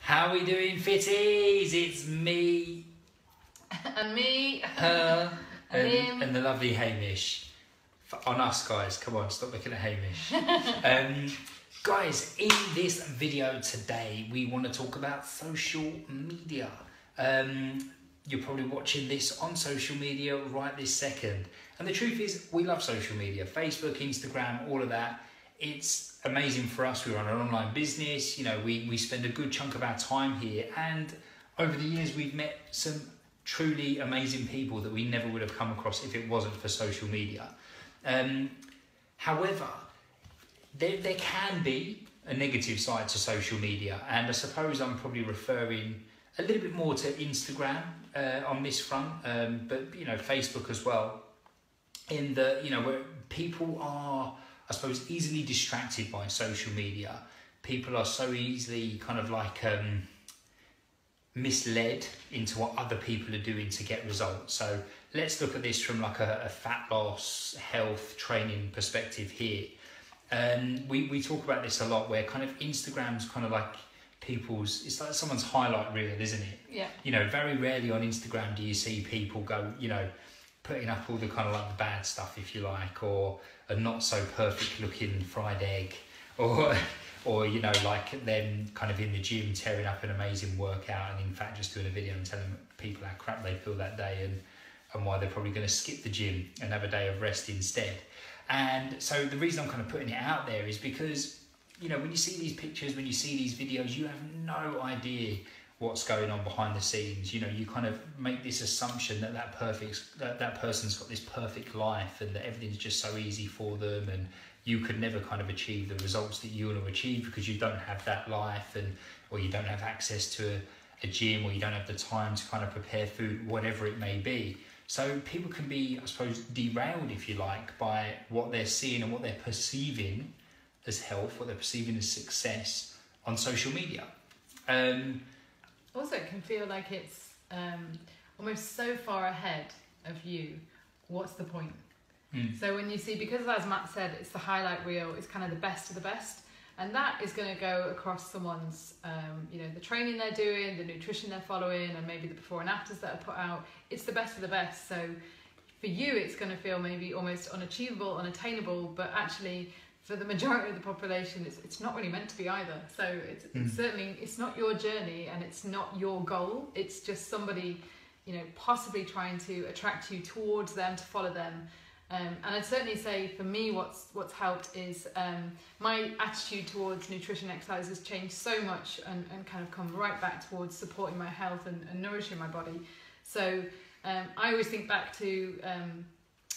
How we doing, fitties? It's me. And me. Her. And him. And the lovely Hamish. On us, guys. Come on, stop looking at Hamish. Guys, in this video today, we want to talk about social media. You're probably watching this on social media right this second. And the truth is, we love social media. Facebook, Instagram, all of that. It's amazing for us. We run an online business. You know, we spend a good chunk of our time here. And over the years, we've met some truly amazing people that we never would have come across if it wasn't for social media. However, there can be a negative side to social media. And I suppose I'm probably referring a little bit more to Instagram on this front, but, you know, Facebook as well. In the, you know, where people are, I suppose, easily distracted by social media. People are so easily kind of like misled into what other people are doing to get results. So let's look at this from like a fat loss, health, training perspective here. We talk about this a lot, where kind of Instagram's kind of like people's, it's like someone's highlight reel, isn't it? Yeah. You know, very rarely on Instagram do you see people go, you know, putting up all the kind of like the bad stuff, if you like, or a not so perfect looking fried egg, or you know, like them kind of in the gym tearing up an amazing workout, and in fact just doing a video and telling people how crap they feel that day and why they're probably going to skip the gym and have a day of rest instead. And so the reason I'm kind of putting it out there is because, you know, when you see these pictures, when you see these videos, you have no idea what's going on behind the scenes. You know, you kind of make this assumption that that person's got this perfect life and that everything's just so easy for them, and you could never kind of achieve the results that you want to achieve because you don't have that life, or you don't have access to a gym, or you don't have the time to kind of prepare food, whatever it may be. So people can be, I suppose, derailed, if you like, by what they're seeing and what they're perceiving as health, what they're perceiving as success on social media. Also, it can feel like it's almost so far ahead of you. What's the point? So when you see, because as Matt said, it's the highlight reel, it's kind of the best of the best. And that is going to go across someone's, you know, the training they're doing, the nutrition they're following, and maybe the before and afters that are put out. It's the best of the best. So for you, it's going to feel maybe almost unachievable, unattainable, but actually for the majority of the population, it's not really meant to be either. So it's certainly, it's not your journey and it's not your goal. It's just somebody, you know, possibly trying to attract you towards them, to follow them. And I'd certainly say for me, what's helped is my attitude towards nutrition exercise has changed so much and kind of come right back towards supporting my health and nourishing my body. So I always think back to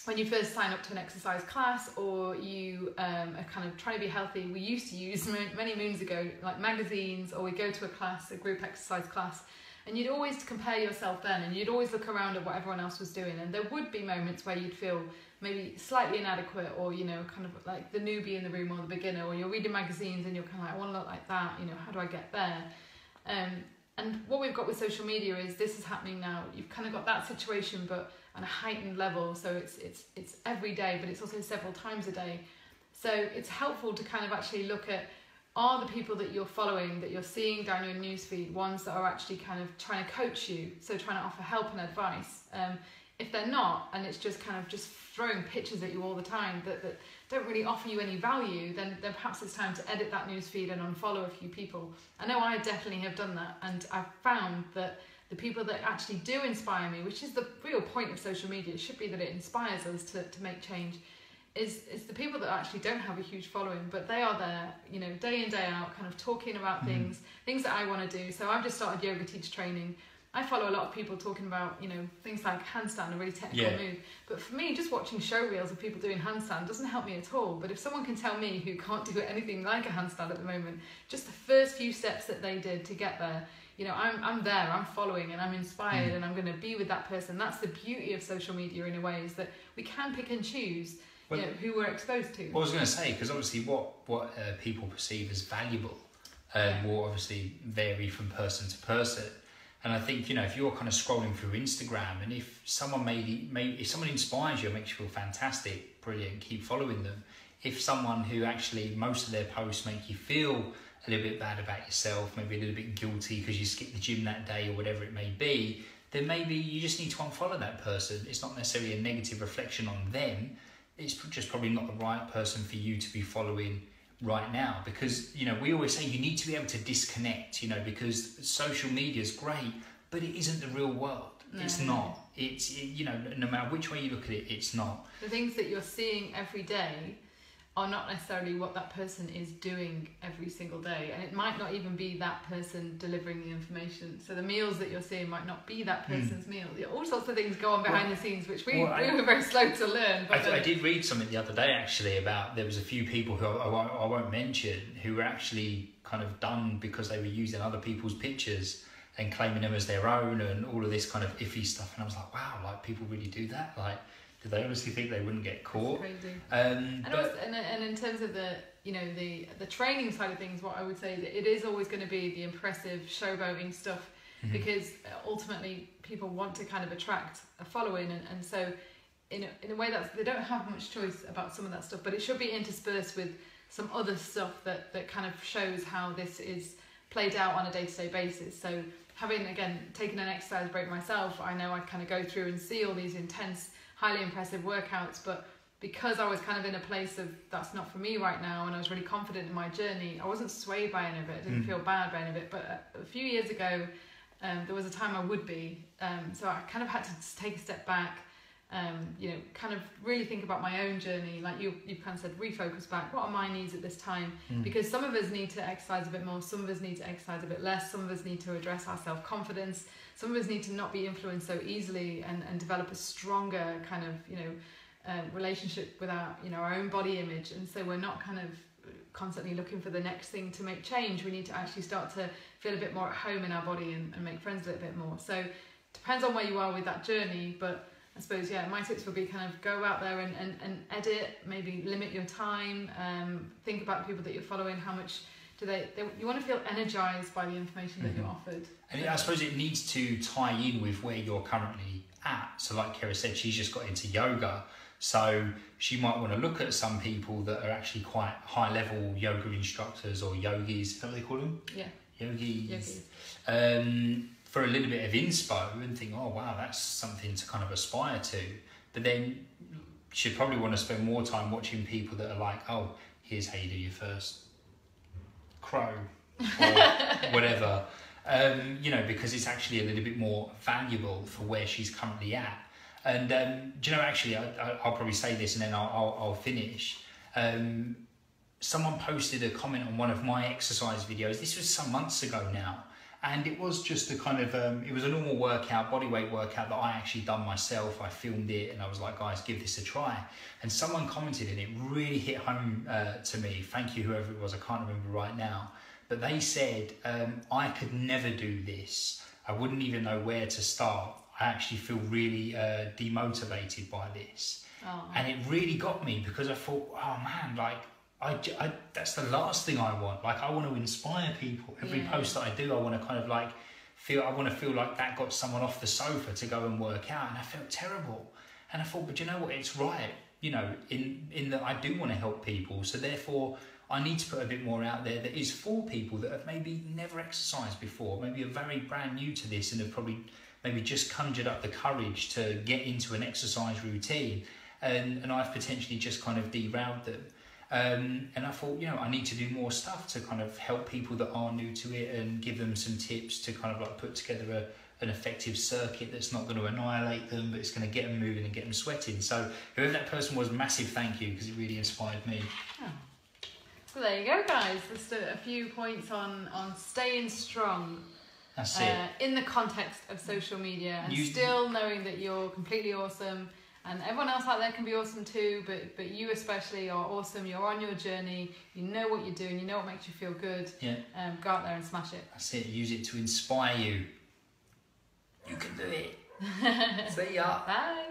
when you first sign up to an exercise class, or you are kind of trying to be healthy. We used to use many moons ago like magazines, or we go to a class, a group exercise class, and you'd always compare yourself then, and you'd always look around at what everyone else was doing, and there would be moments where you'd feel maybe slightly inadequate, or, you know, kind of like the newbie in the room or the beginner, or you're reading magazines and you're kind of like, I want to look like that, you know, how do I get there? And what we've got with social media is this is happening now. You've kind of got that situation, but on a heightened level. So it's every day, but it's also several times a day. So it's helpful to kind of actually look at, are the people that you're following, that you're seeing down your newsfeed, ones that are actually kind of trying to coach you, so trying to offer help and advice. If they're not, and it's just kind of just throwing pictures at you all the time that don't really offer you any value, then perhaps it's time to edit that newsfeed and unfollow a few people. I know I definitely have done that, and I've found that the people that actually do inspire me, which is the real point of social media, it should be that it inspires us to make change, is the people that actually don't have a huge following, but they are there, you know, day in, day out, kind of talking about things that I want to do. So I've just started yoga teacher training. I follow a lot of people talking about, you know, things like handstand, a really technical move. But for me, just watching show reels of people doing handstand doesn't help me at all. But if someone can tell me, who can't do anything like a handstand at the moment, just the first few steps that they did to get there, you know, I'm there, I'm following, and I'm inspired, and I'm going to be with that person. That's the beauty of social media in a way, is that we can pick and choose, you know, who we're exposed to. Well, I was going to say, because obviously what people perceive as valuable will obviously vary from person to person. And I think, you know, if you're kind of scrolling through Instagram, and if someone if someone inspires you and makes you feel fantastic, brilliant, keep following them. If someone who actually most of their posts make you feel a little bit bad about yourself, maybe a little bit guilty because you skipped the gym that day or whatever it may be, then maybe you just need to unfollow that person. It's not necessarily a negative reflection on them. It's just probably not the right person for you to be following right now, because, you know, we always say you need to be able to disconnect, you know, because social media is great, but it isn't the real world. No. It's not. You know, no matter which way you look at it, it's not. The things that you're seeing every day are not necessarily what that person is doing every single day, and it might not even be that person delivering the information. So the meals that you're seeing might not be that person's meal. All sorts of things go on behind the scenes, which we were very slow to learn. But I did read something the other day actually about, there was a few people who I won't mention, who were actually kind of done because they were using other people's pictures and claiming them as their own and all of this kind of iffy stuff. And I was like, wow, like people really do that? Like, did they honestly think they wouldn't get caught? That's crazy. And in terms of the, you know, the training side of things, what I would say that it is always going to be the impressive showboating stuff, because ultimately people want to kind of attract a following, and so in a way that they don't have much choice about some of that stuff, but it should be interspersed with some other stuff that kind of shows how this is played out on a day-to-day basis. So having, again, taken an exercise break myself, I know I kind of go through and see all these intense, highly impressive workouts, but because I was kind of in a place of that's not for me right now, and I was really confident in my journey, I wasn't swayed by any of it. I didn't feel bad by any of it. But a few years ago, there was a time I would be. So I kind of had to take a step back, you know, kind of really think about my own journey. Like you've kind of said, refocus back. What are my needs at this time? Because some of us need to exercise a bit more. Some of us need to exercise a bit less. Some of us need to address our self-confidence. Some of us need to not be influenced so easily and develop a stronger kind of, you know, relationship with our, you know, our own body image. And so we're not kind of constantly looking for the next thing to make change. We need to actually start to feel a bit more at home in our body and make friends a little bit more. So depends on where you are with that journey, but I suppose, yeah, my tips would be kind of go out there and edit, maybe limit your time, think about the people that you're following, how much do you want to feel energized by the information that you're offered. And I suppose it needs to tie in with where you're currently at. So like Kira said, she's just got into yoga. So she might want to look at some people that are actually quite high level yoga instructors or yogis, is that what they call them? Yeah. Yogis. For a little bit of inspo and think, oh wow, that's something to kind of aspire to. But then she'd probably want to spend more time watching people that are like, oh, here's how you do your first crow or whatever. You know, because it's actually a little bit more valuable for where she's currently at. And do you know, actually, I'll probably say this and then I'll finish. Someone posted a comment on one of my exercise videos. This was some months ago now. And it was just a kind of, it was a normal workout, bodyweight workout that I actually done myself. I filmed it and I was like, guys, give this a try. And someone commented and it really hit home to me. Thank you, whoever it was, I can't remember right now. But they said, I could never do this. I wouldn't even know where to start. I actually feel really demotivated by this. Oh. And it really got me because I thought, oh man, like, I that's the last thing I want. Like, I want to inspire people. Every post that I do, I want to kind of like feel like that got someone off the sofa to go and work out. And I felt terrible. And I thought, but you know what? It's right. You know, in that I do want to help people. So therefore, I need to put a bit more out there that is for people that have maybe never exercised before, maybe are very brand new to this and have probably maybe just conjured up the courage to get into an exercise routine. And I've potentially just kind of derailed them. And I thought, you know, I need to do more stuff to kind of help people that are new to it and give them some tips to kind of like put together an effective circuit that's not going to annihilate them, but it's going to get them moving and get them sweating. So whoever that person was, massive thank you, because it really inspired me. Oh. So there you go, guys. Just a few points on staying strong. That's it. In the context of social media and still knowing that you're completely awesome. And everyone else out there can be awesome too, but you especially are awesome. You're on your journey. You know what you're doing. You know what makes you feel good. Yeah. Go out there and smash it. That's it. Use it to inspire you. You can do it. See ya. Bye.